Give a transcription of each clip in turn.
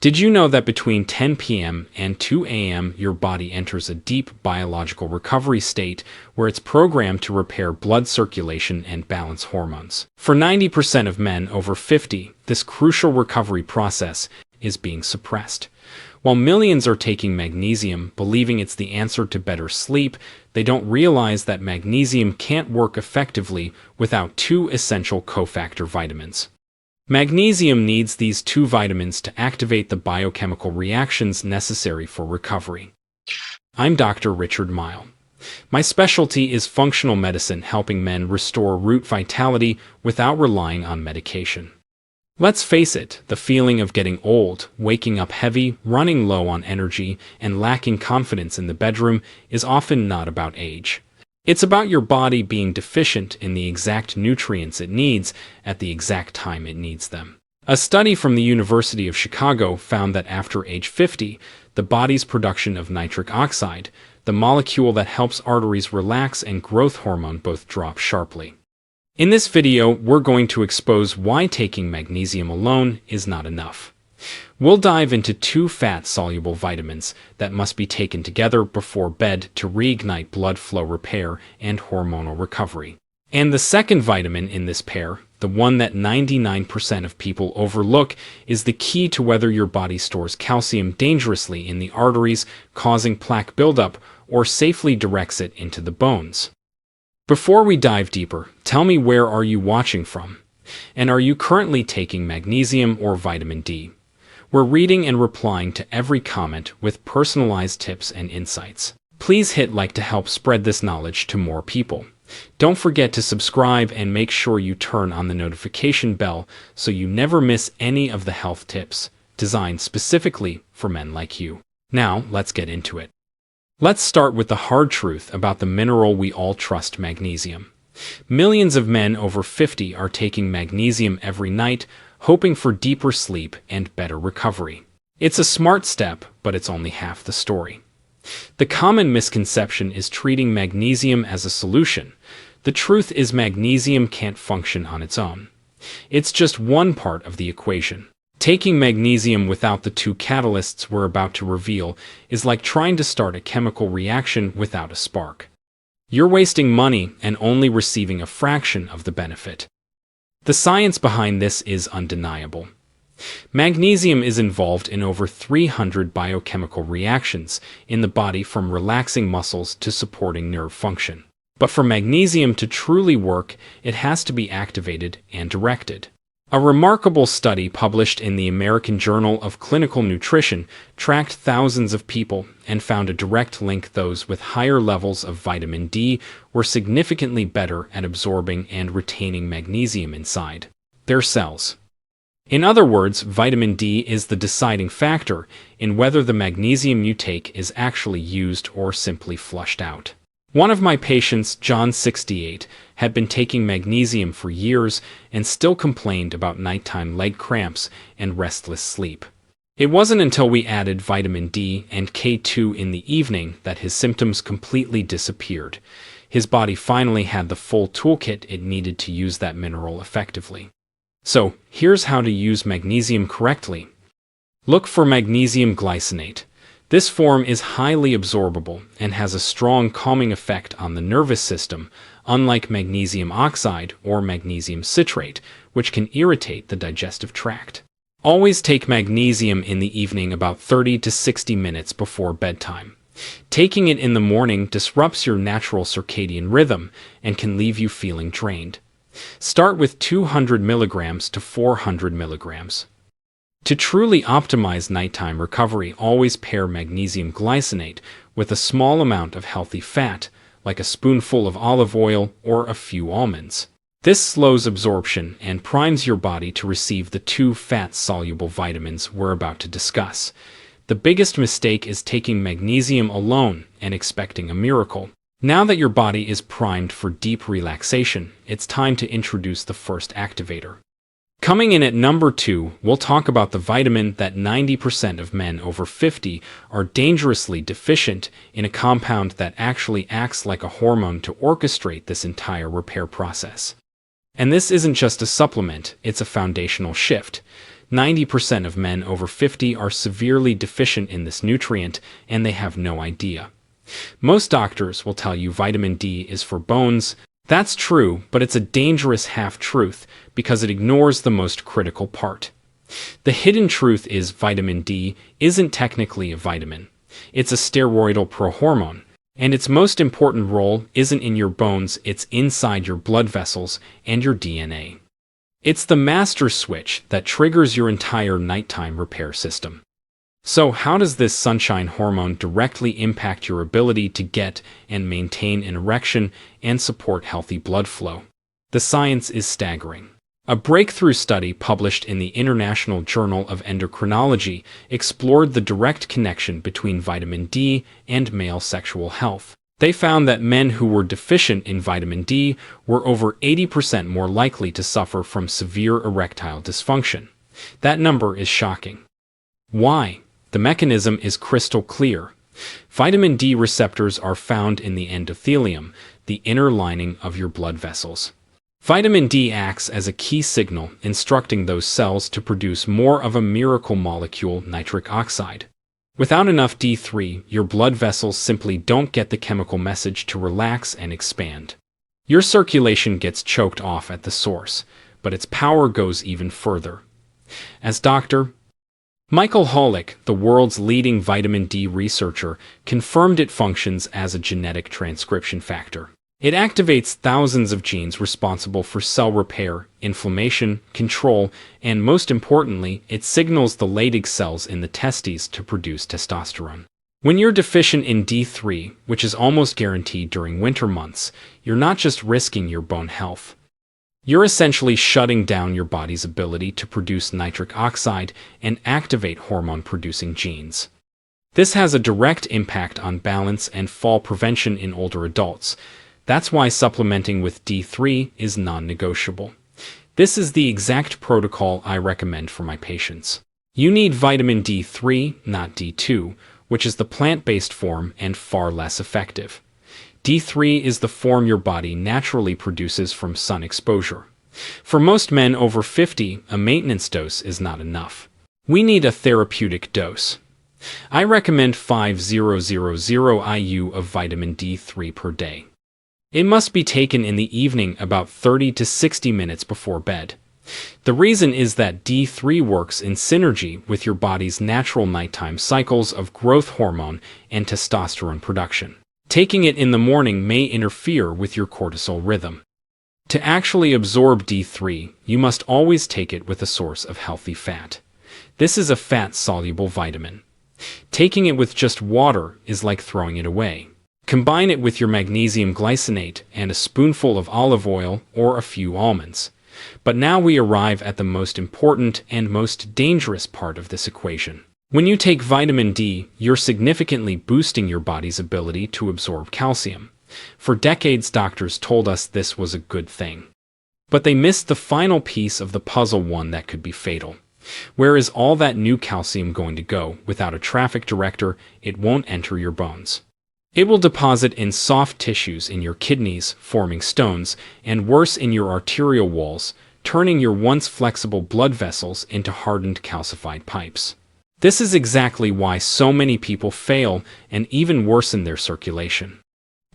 Did you know that between 10 p.m. and 2 a.m. your body enters a deep biological recovery state where it's programmed to repair blood circulation and balance hormones? For 90% of men over 50, this crucial recovery process is being suppressed. While millions are taking magnesium, believing it's the answer to better sleep, they don't realize that magnesium can't work effectively without two essential cofactor vitamins. Magnesium needs these two vitamins to activate the biochemical reactions necessary for recovery. I'm Dr. Richard Mile. My specialty is functional medicine, helping men restore root vitality without relying on medication. Let's face it, the feeling of getting old, waking up heavy, running low on energy, and lacking confidence in the bedroom is often not about age. It's about your body being deficient in the exact nutrients it needs at the exact time it needs them. A study from the University of Chicago found that after age 50, the body's production of nitric oxide, the molecule that helps arteries relax, and growth hormone both drop sharply. In this video, we're going to expose why taking magnesium alone is not enough. We'll dive into two fat-soluble vitamins that must be taken together before bed to reignite blood flow repair and hormonal recovery. And the second vitamin in this pair, the one that 99% of people overlook, is the key to whether your body stores calcium dangerously in the arteries, causing plaque buildup, or safely directs it into the bones. Before we dive deeper, tell me, where are you watching from? And are you currently taking magnesium or vitamin D? We're reading and replying to every comment with personalized tips and insights. Please hit like to help spread this knowledge to more people. Don't forget to subscribe and make sure you turn on the notification bell so you never miss any of the health tips designed specifically for men like you. Now, let's get into it. Let's start with the hard truth about the mineral we all trust, magnesium. Millions of men over 50 are taking magnesium every night, hoping for deeper sleep and better recovery. It's a smart step, but it's only half the story. The common misconception is treating magnesium as a solution. The truth is, magnesium can't function on its own. It's just one part of the equation. Taking magnesium without the two catalysts we're about to reveal is like trying to start a chemical reaction without a spark. You're wasting money and only receiving a fraction of the benefit. The science behind this is undeniable. Magnesium is involved in over 300 biochemical reactions in the body, from relaxing muscles to supporting nerve function. But for magnesium to truly work, it has to be activated and directed. A remarkable study published in the American Journal of Clinical Nutrition tracked thousands of people and found a direct link. Those with higher levels of vitamin D were significantly better at absorbing and retaining magnesium inside their cells. In other words, vitamin D is the deciding factor in whether the magnesium you take is actually used or simply flushed out. One of my patients, John, 68, had been taking magnesium for years and still complained about nighttime leg cramps and restless sleep. It wasn't until we added vitamin D and K2 in the evening that his symptoms completely disappeared. His body finally had the full toolkit it needed to use that mineral effectively. So, here's how to use magnesium correctly. Look for magnesium glycinate. This form is highly absorbable and has a strong calming effect on the nervous system, unlike magnesium oxide or magnesium citrate, which can irritate the digestive tract. Always take magnesium in the evening, about 30 to 60 minutes before bedtime. Taking it in the morning disrupts your natural circadian rhythm and can leave you feeling drained. Start with 200 milligrams to 400 milligrams. To truly optimize nighttime recovery, always pair magnesium glycinate with a small amount of healthy fat, like a spoonful of olive oil or a few almonds. This slows absorption and primes your body to receive the two fat-soluble vitamins we're about to discuss. The biggest mistake is taking magnesium alone and expecting a miracle. Now that your body is primed for deep relaxation, it's time to introduce the first activator. Coming in at number 2, we'll talk about the vitamin that 90% of men over 50 are dangerously deficient in, a compound that actually acts like a hormone to orchestrate this entire repair process. And this isn't just a supplement, it's a foundational shift. 90% of men over 50 are severely deficient in this nutrient, and they have no idea. Most doctors will tell you vitamin D is for bones. That's true, but it's a dangerous half-truth because it ignores the most critical part. The hidden truth is vitamin D isn't technically a vitamin. It's a steroidal prohormone, and its most important role isn't in your bones, it's inside your blood vessels and your DNA. It's the master switch that triggers your entire nighttime repair system. So how does this sunshine hormone directly impact your ability to get and maintain an erection and support healthy blood flow? The science is staggering. A breakthrough study published in the International Journal of Endocrinology explored the direct connection between vitamin D and male sexual health. They found that men who were deficient in vitamin D were over 80% more likely to suffer from severe erectile dysfunction. That number is shocking. Why? The mechanism is crystal clear. Vitamin D receptors are found in the endothelium, the inner lining of your blood vessels. Vitamin D acts as a key signal, instructing those cells to produce more of a miracle molecule, nitric oxide. Without enough D3, your blood vessels simply don't get the chemical message to relax and expand. Your circulation gets choked off at the source, but its power goes even further. As Dr. Michael Holick, the world's leading vitamin D researcher, confirmed it functions as a genetic transcription factor. It activates thousands of genes responsible for cell repair, inflammation, control, and most importantly, it signals the Leydig cells in the testes to produce testosterone. When you're deficient in D3, which is almost guaranteed during winter months, you're not just risking your bone health. You're essentially shutting down your body's ability to produce nitric oxide and activate hormone-producing genes. This has a direct impact on balance and fall prevention in older adults. That's why supplementing with D3 is non-negotiable. This is the exact protocol I recommend for my patients. You need vitamin D3, not D2, which is the plant-based form and far less effective. D3 is the form your body naturally produces from sun exposure. For most men over 50, a maintenance dose is not enough. We need a therapeutic dose. I recommend 5,000 IU of vitamin D3 per day. It must be taken in the evening about 30 to 60 minutes before bed. The reason is that D3 works in synergy with your body's natural nighttime cycles of growth hormone and testosterone production. Taking it in the morning may interfere with your cortisol rhythm. To actually absorb D3, you must always take it with a source of healthy fat. This is a fat-soluble vitamin. Taking it with just water is like throwing it away. Combine it with your magnesium glycinate and a spoonful of olive oil or a few almonds. But now we arrive at the most important and most dangerous part of this equation. When you take vitamin D, you're significantly boosting your body's ability to absorb calcium. For decades, doctors told us this was a good thing. But they missed the final piece of the puzzle, one that could be fatal. Where is all that new calcium going to go? Without a traffic director, it won't enter your bones. It will deposit in soft tissues in your kidneys, forming stones, and worse, in your arterial walls, turning your once flexible blood vessels into hardened calcified pipes. This is exactly why so many people fail and even worsen their circulation.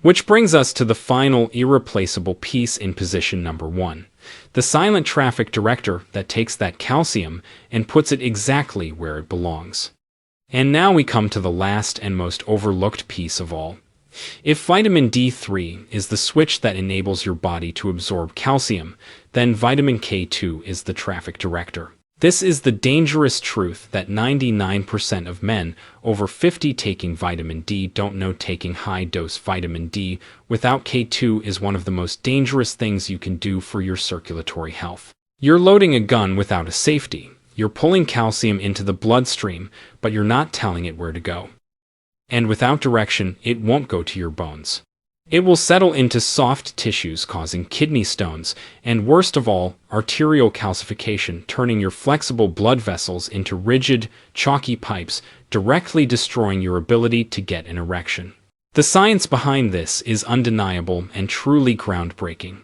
Which brings us to the final irreplaceable piece in position number 1, the silent traffic director that takes that calcium and puts it exactly where it belongs. And now we come to the last and most overlooked piece of all. If vitamin D3 is the switch that enables your body to absorb calcium, then vitamin K2 is the traffic director. This is the dangerous truth that 99% of men over 50 taking vitamin D don't know. Taking high-dose vitamin D without K2 is one of the most dangerous things you can do for your circulatory health. You're loading a gun without a safety. You're pulling calcium into the bloodstream, but you're not telling it where to go. And without direction, it won't go to your bones. It will settle into soft tissues, causing kidney stones, and worst of all, arterial calcification, turning your flexible blood vessels into rigid, chalky pipes, directly destroying your ability to get an erection. The science behind this is undeniable and truly groundbreaking.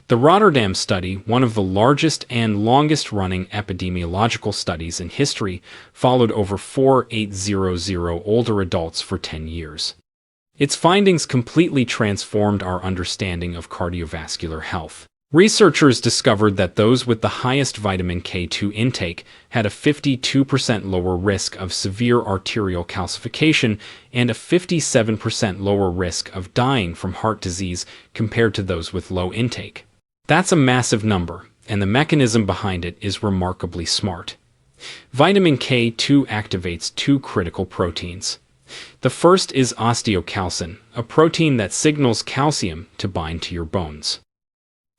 The Rotterdam study, one of the largest and longest-running epidemiological studies in history, followed over 4,800 older adults for 10 years. Its findings completely transformed our understanding of cardiovascular health. Researchers discovered that those with the highest vitamin K2 intake had a 52% lower risk of severe arterial calcification and a 57% lower risk of dying from heart disease compared to those with low intake. That's a massive number, and the mechanism behind it is remarkably smart. Vitamin K2 activates two critical proteins. The first is osteocalcin, a protein that signals calcium to bind to your bones.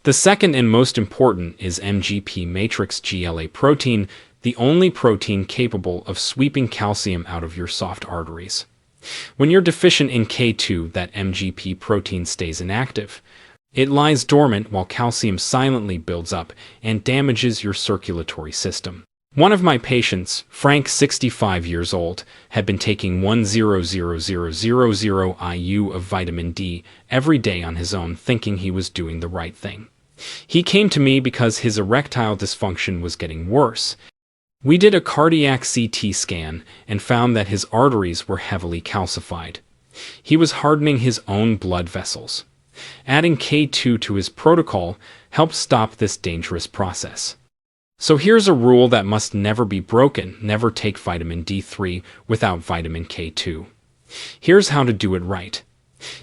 The second and most important is MGP matrix GLA protein, the only protein capable of sweeping calcium out of your soft arteries. When you're deficient in K2, that MGP protein stays inactive. It lies dormant while calcium silently builds up and damages your circulatory system. One of my patients, Frank, 65 years old, had been taking 1,000,000 IU of vitamin D every day on his own, thinking he was doing the right thing. He came to me because his erectile dysfunction was getting worse. We did a cardiac CT scan and found that his arteries were heavily calcified. He was hardening his own blood vessels. Adding K2 to his protocol helped stop this dangerous process. So here's a rule that must never be broken: never take vitamin D3 without vitamin K2. Here's how to do it right.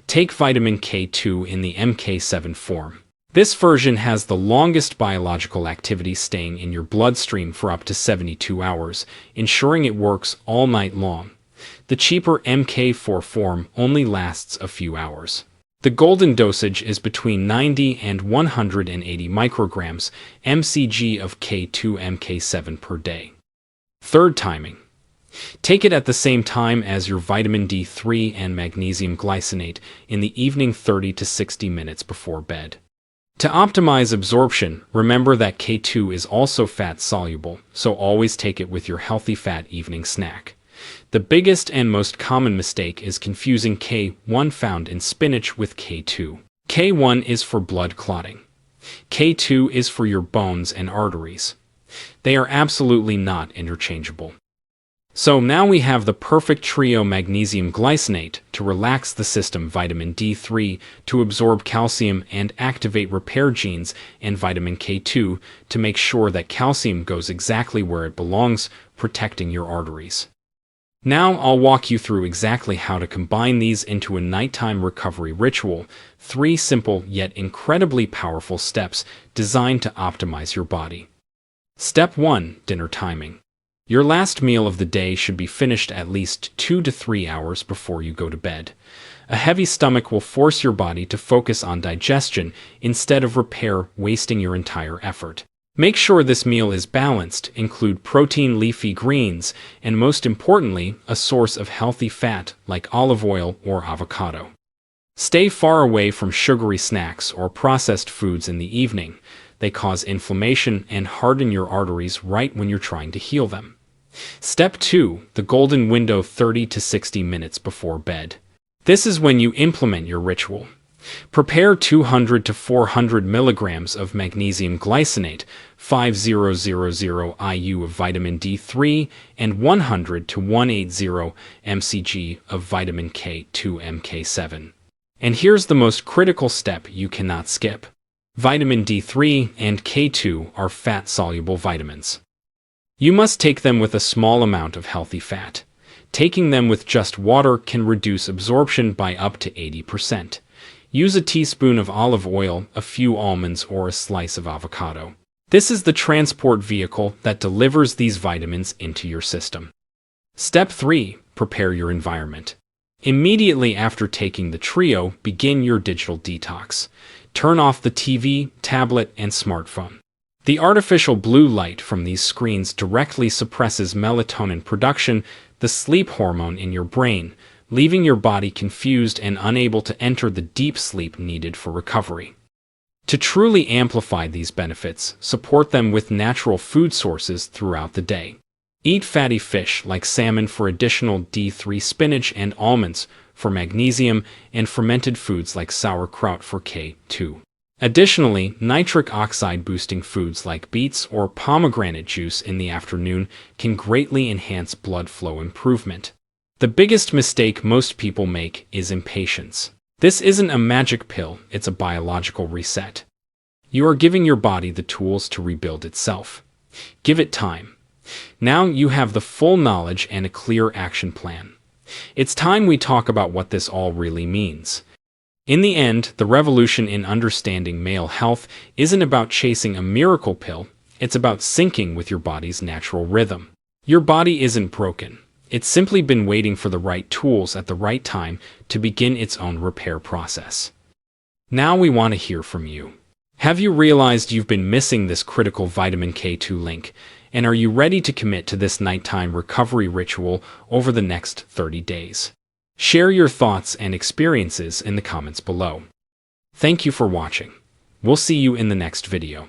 Take vitamin K2 in the MK7 form. This version has the longest biological activity, staying in your bloodstream for up to 72 hours, ensuring it works all night long. The cheaper MK4 form only lasts a few hours. The golden dosage is between 90 and 180 micrograms mcg of K2 MK7 per day. Third timing. Take it at the same time as your vitamin D3 and magnesium glycinate in the evening, 30 to 60 minutes before bed. To optimize absorption, remember that K2 is also fat-soluble, so always take it with your healthy fat evening snack. The biggest and most common mistake is confusing K1 found in spinach with K2. K1 is for blood clotting. K2 is for your bones and arteries. They are absolutely not interchangeable. So now we have the perfect trio: magnesium glycinate to relax the system, vitamin D3 to absorb calcium and activate repair genes, and vitamin K2 to make sure that calcium goes exactly where it belongs, protecting your arteries. Now I'll walk you through exactly how to combine these into a nighttime recovery ritual, 3 simple yet incredibly powerful steps designed to optimize your body. Step 1. Dinner timing. Your last meal of the day should be finished at least 2 to 3 hours before you go to bed. A heavy stomach will force your body to focus on digestion instead of repair, wasting your entire effort. Make sure this meal is balanced, include protein, leafy greens, and most importantly, a source of healthy fat like olive oil or avocado. Stay far away from sugary snacks or processed foods in the evening. They cause inflammation and harden your arteries right when you're trying to heal them. Step 2. The golden window, 30 to 60 minutes before bed. This is when you implement your ritual. Prepare 200 to 400 milligrams of magnesium glycinate, 5,000 IU of vitamin D3, and 100 to 180 mcg of vitamin K2 MK7. And here's the most critical step you cannot skip. Vitamin D3 and K2 are fat-soluble vitamins. You must take them with a small amount of healthy fat. Taking them with just water can reduce absorption by up to 80%. Use a teaspoon of olive oil, a few almonds, or a slice of avocado. This is the transport vehicle that delivers these vitamins into your system. Step 3. Prepare your environment. Immediately after taking the trio, begin your digital detox. Turn off the TV, tablet, and smartphone. The artificial blue light from these screens directly suppresses melatonin production, the sleep hormone in your brain, leaving your body confused and unable to enter the deep sleep needed for recovery. To truly amplify these benefits, support them with natural food sources throughout the day. Eat fatty fish like salmon for additional D3, spinach and almonds for magnesium, and fermented foods like sauerkraut for K2. Additionally, nitric oxide boosting foods like beets or pomegranate juice in the afternoon can greatly enhance blood flow improvement. The biggest mistake most people make is impatience. This isn't a magic pill, it's a biological reset. You are giving your body the tools to rebuild itself. Give it time. Now you have the full knowledge and a clear action plan. It's time we talk about what this all really means. In the end, the revolution in understanding male health isn't about chasing a miracle pill, it's about syncing with your body's natural rhythm. Your body isn't broken. It's simply been waiting for the right tools at the right time to begin its own repair process. Now we want to hear from you. Have you realized you've been missing this critical vitamin K2 link? And are you ready to commit to this nighttime recovery ritual over the next 30 days? Share your thoughts and experiences in the comments below. Thank you for watching. We'll see you in the next video.